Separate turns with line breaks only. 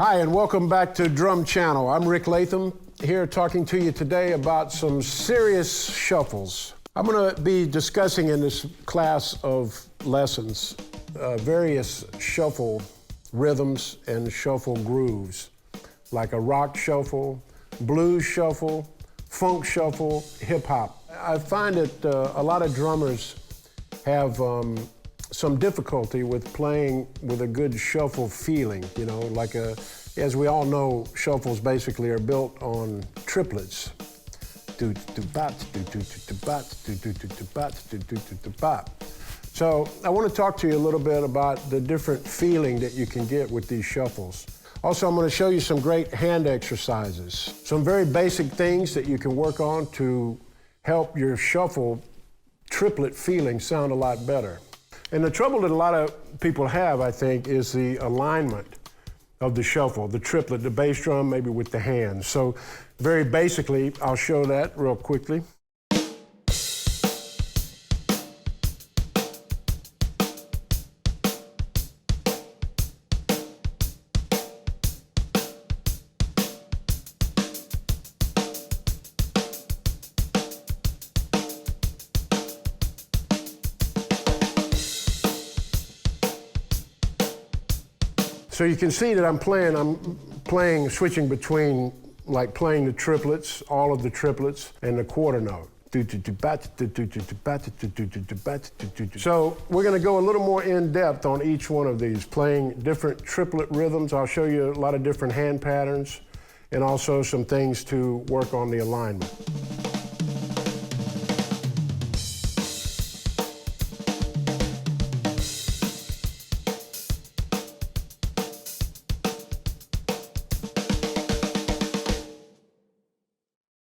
Hi, and welcome back to Drum Channel. I'm Rick Latham, here talking to you today about some serious shuffles. I'm going to be discussing in this class of lessons various shuffle rhythms and shuffle grooves, like a rock shuffle, blues shuffle, funk shuffle, hip-hop. I find that a lot of drummers have some difficulty with playing with a good shuffle feeling, you know, like as we all know, shuffles basically are built on triplets. So I want to talk to you a little bit about the different feeling that you can get with these shuffles. Also, I'm going to show you some great hand exercises, some very basic things that you can work on to help your shuffle triplet feeling sound a lot better. And the trouble that a lot of people have, I think, is the alignment of the shuffle, the triplet, the bass drum, maybe with the hands. So very basically, I'll show that real quickly. So you can see that I'm playing, switching between, like playing the triplets, all of the triplets, and the quarter note. So we're going to go a little more in depth on each one of these, playing different triplet rhythms. I'll show you a lot of different hand patterns and also some things to work on the alignment.